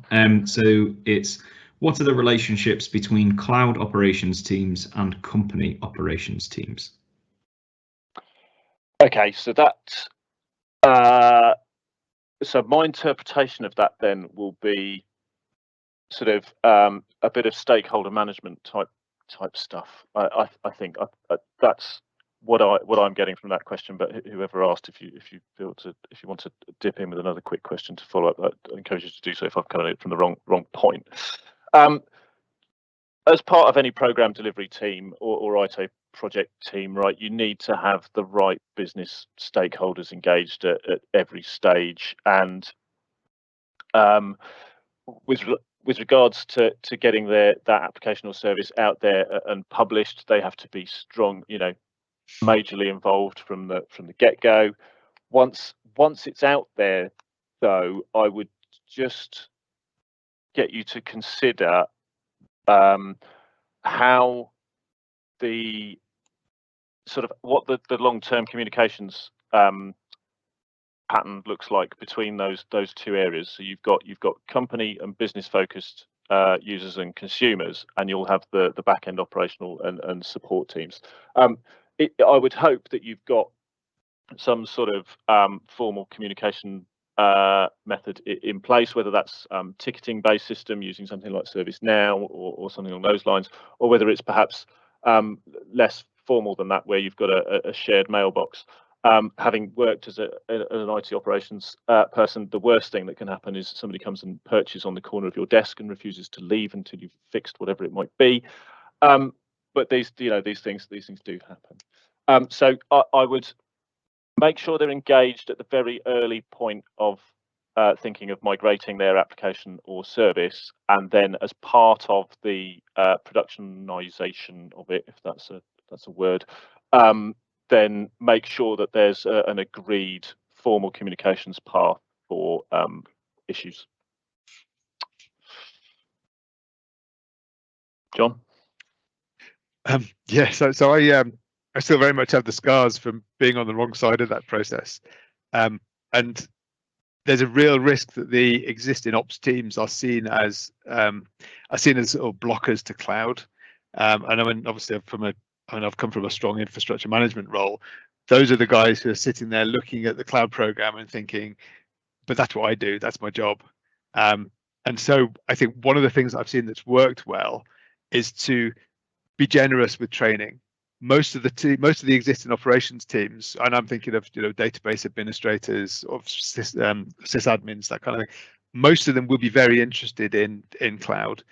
So it's, what are the relationships between cloud operations teams and company operations teams? Okay, so that so my interpretation of that then will be sort of a bit of stakeholder management type stuff. I think that's what I'm getting from that question. But whoever asked, if you want to dip in with another quick question to follow up, I encourage you to do so if I've covered it from the wrong point. As part of any program delivery team or IT project team, right, you need to have the right business stakeholders engaged at every stage, and with regards to getting that application or service out there and published, they have to be strong, majorly involved from the get-go. Once it's out there, though, I would just get you to consider how the sort of what the long-term communications pattern looks like between those two areas. So you've got company and business focused users and consumers, and you'll have the back-end operational and support teams. I would hope that you've got some sort of formal communication method in place, whether that's ticketing based system using something like ServiceNow or something along those lines, or whether it's perhaps less formal than that, where you've got a shared mailbox. Having worked as an IT operations person, the worst thing that can happen is somebody comes and perches on the corner of your desk and refuses to leave until you've fixed whatever it might be. But these things do happen. So I would make sure they're engaged at the very early point of thinking of migrating their application or service, and then as part of the productionization of it, if that's a word, then make sure that there's an agreed formal communications path for issues. John? Yeah, so I still very much have the scars from being on the wrong side of that process, and there's a real risk that the existing ops teams are seen as sort of blockers to cloud. And I mean, obviously, I've come from a strong infrastructure management role. Those are the guys who are sitting there looking at the cloud program and thinking, but that's what I do. That's my job. And so I think one of the things I've seen that's worked well is to be generous with training. Most of the existing operations teams, and I'm thinking of database administrators, of sysadmins, that kind of thing. Most of them will be very interested in cloud.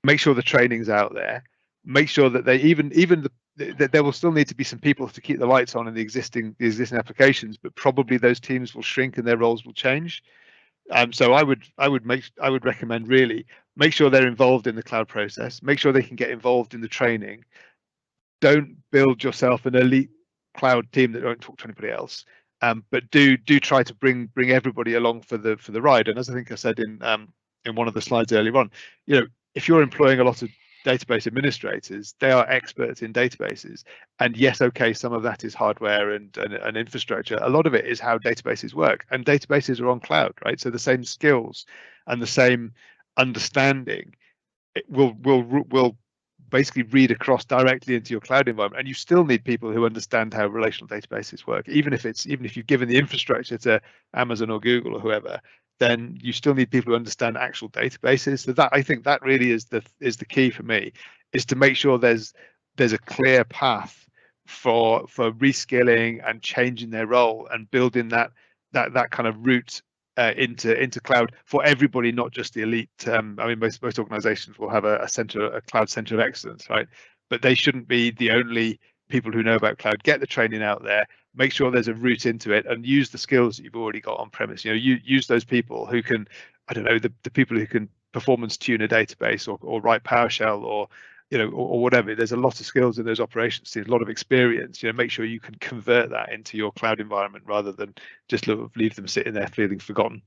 Make sure the training's out there. Make sure that they that there will still need to be some people to keep the lights on in the existing applications, but probably those teams will shrink and their roles will change. So I would recommend really make sure they're involved in the cloud process. Make sure they can get involved in the training. Don't build yourself an elite cloud team that don't talk to anybody else. But do try to bring everybody along for the ride. And as I think I said in one of the slides earlier on, if you're employing a lot of database administrators, they are experts in databases. And yes, okay, some of that is hardware and infrastructure. A lot of it is how databases work, and databases are on cloud, right? So the same skills and the same understanding will basically read across directly into your cloud environment. And you still need people who understand how relational databases work. Even if you've given the infrastructure to Amazon or Google or whoever, then you still need people who understand actual databases. So that, I think that really is the key for me, is to make sure there's a clear path for reskilling and changing their role and building that kind of route into cloud for everybody, not just the elite. I mean, most organizations will have a cloud center of excellence, right? But they shouldn't be the only people who know about cloud. Get the training out there, make sure there's a route into it, and use the skills that you've already got on premise. Use those people who can, I don't know, the people who can performance tune a database or write PowerShell or whatever. There's a lot of skills in those operations teams, a lot of experience. Make sure you can convert that into your cloud environment rather than just leave them sitting there feeling forgotten.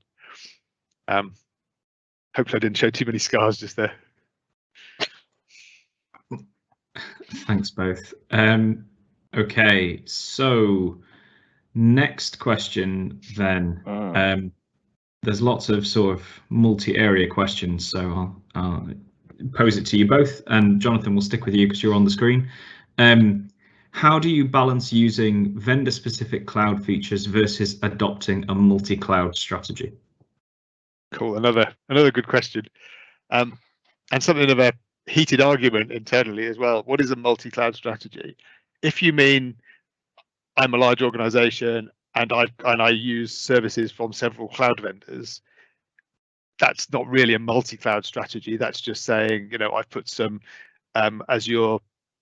Hopefully I didn't show too many scars just there. Thanks both. Okay, so next question then. There's lots of sort of multi-area questions, so I'll pose it to you both, and Jonathan, will stick with you because you're on the screen. How do you balance using vendor-specific cloud features versus adopting a multi-cloud strategy? Cool, another good question, and something of a heated argument internally as well. What is a multi-cloud strategy? If you mean I'm a large organization and I use services from several cloud vendors, that's not really a multi-cloud strategy. That's just saying, I've put some Azure,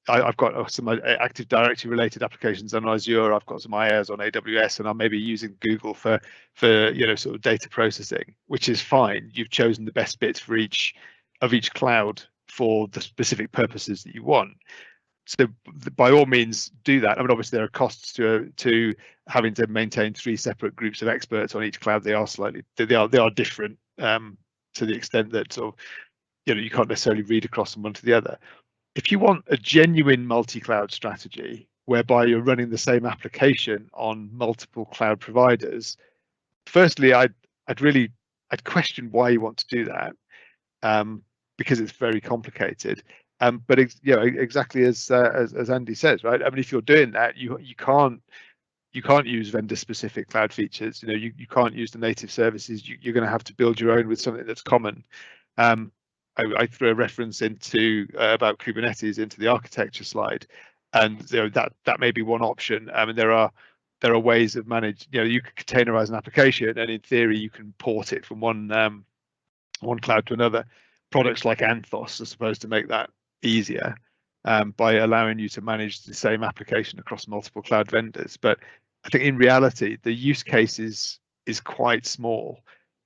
I've got some Active Directory related applications on Azure, I've got some IaaS on AWS, and I'm maybe using Google for sort of data processing, which is fine. You've chosen the best bits for each cloud for the specific purposes that you want. So by all means do that. I mean, obviously there are costs to having to maintain 3 separate groups of experts on each cloud. They are different to the extent that sort of, you can't necessarily read across from one to the other. If you want a genuine multi-cloud strategy whereby you're running the same application on multiple cloud providers, firstly, I'd question why you want to do that, because it's very complicated. But exactly as Andy says, right? I mean, if you're doing that, you can't use vendor-specific cloud features. You can't use the native services. You're going to have to build your own with something that's common. I threw a reference into about Kubernetes into the architecture slide, and that may be one option. I mean, there are ways of managing. You can containerize an application, and in theory, you can port it from one cloud to another. Products like Anthos are supposed to make that easier by allowing you to manage the same application across multiple cloud vendors. But I think in reality, the use case is quite small.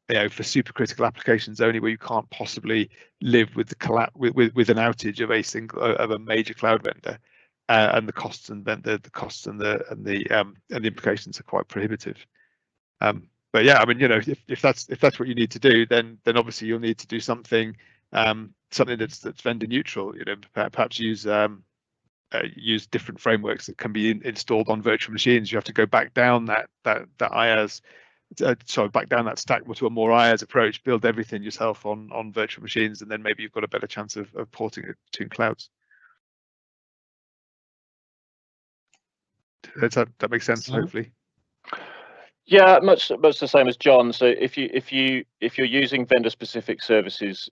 For supercritical applications only, where you can't possibly live with with an outage of a major cloud vendor, and the costs and the implications are quite prohibitive. But yeah, I mean, if that's what you need to do, then obviously you'll need to do something that's vendor neutral. Perhaps use different frameworks that can be installed on virtual machines. You have to go back down that IaaS. Back down that stack to a more IaaS approach, build everything yourself on virtual machines, and then maybe you've got a better chance of porting it between clouds. Does that make sense, hopefully? Yeah, much the same as John. So if you're using vendor specific services,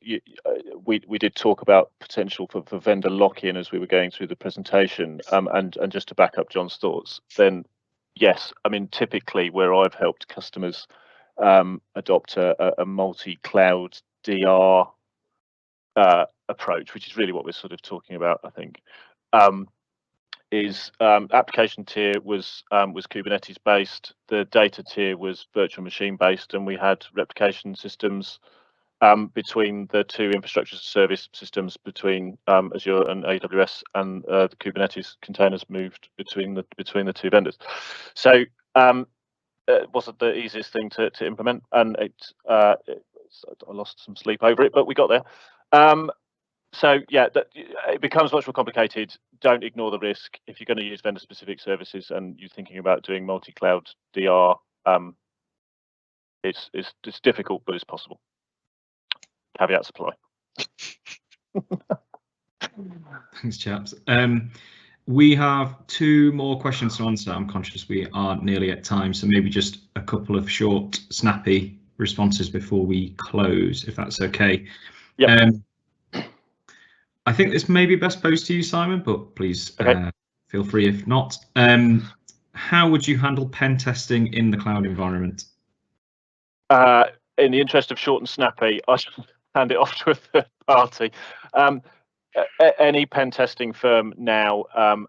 we did talk about potential for vendor lock-in as we were going through the presentation. And just to back up John's thoughts, then yes, I mean typically where I've helped customers adopt a multi-cloud DR approach, which is really what we're sort of talking about, I think. Is application tier was Kubernetes based, the data tier was virtual machine based, and we had replication systems between the two infrastructure as a service systems between Azure and AWS, and the Kubernetes containers moved between the two vendors. So it wasn't the easiest thing to implement, and I lost some sleep over it, but we got there. So yeah, it becomes much more complicated. Don't ignore the risk. If you're going to use vendor-specific services and you're thinking about doing multi-cloud DR, it's difficult, but it's possible. Caveats apply. Thanks, chaps. We have 2 more questions to answer. I'm conscious we are nearly at time, so maybe just a couple of short, snappy responses before we close, if that's okay. Yeah. I think this may be best posed to you, Simon, but please feel free if not. How would you handle pen testing in the cloud environment? In the interest of short and snappy, I should hand it off to a third party. Any pen testing firm now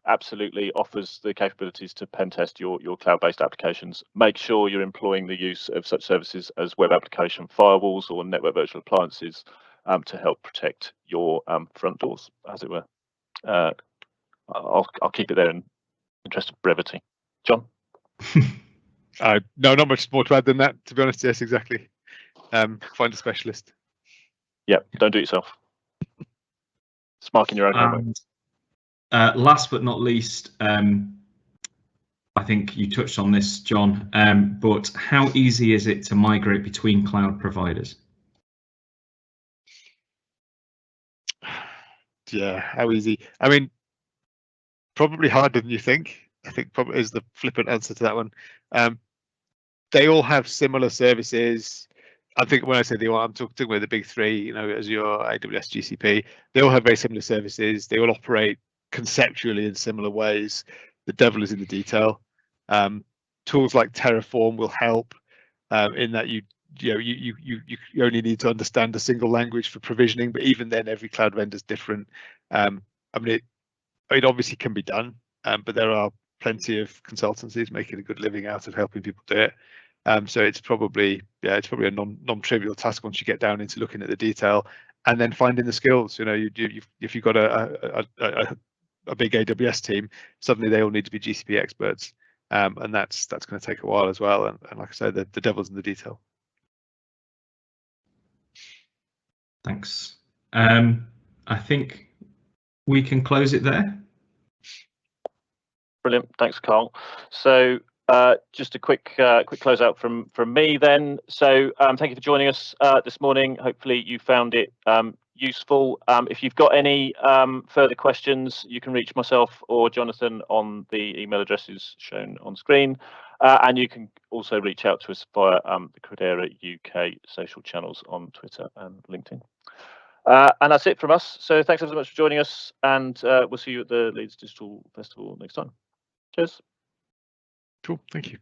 absolutely offers the capabilities to pen test your cloud-based applications. Make sure you're employing the use of such services as web application firewalls or network virtual appliances to help protect your front doors, as it were. I'll keep it there in interest of brevity. John? No, not much more to add than that, to be honest. Yes, exactly. Find a specialist. Yeah, don't do it yourself. Sparking your own homework. Last but not least, I think you touched on this, John, but how easy is it to migrate between cloud providers? Yeah, how easy? I mean, probably harder than you think. I think probably is the flippant answer to that one. They all have similar services. I think when I say they all, I'm talking about the big 3, you know, Azure, AWS, GCP. They all have very similar services. They all operate conceptually in similar ways. The devil is in the detail. Tools like Terraform will help in that you only need to understand a single language for provisioning, but even then, every cloud vendor is different. I mean, it obviously can be done, but there are plenty of consultancies making a good living out of helping people do it. So it's probably a non-trivial task once you get down into looking at the detail and then finding the skills. You know, if you've got a big AWS team, suddenly they all need to be GCP experts, and that's going to take a while as well. And like I said, the devil's in the detail. Thanks. I think we can close it there. Brilliant, thanks, Carl. So just a quick closeout from me then. So thank you for joining us this morning. Hopefully you found it useful. If you've got any further questions, you can reach myself or Jonathan on the email addresses shown on screen, and you can also reach out to us via the Credera UK social channels on Twitter and LinkedIn. And that's it from us. So thanks ever so much for joining us, and we'll see you at the Leeds Digital Festival next time. Cheers. Cool, thank you.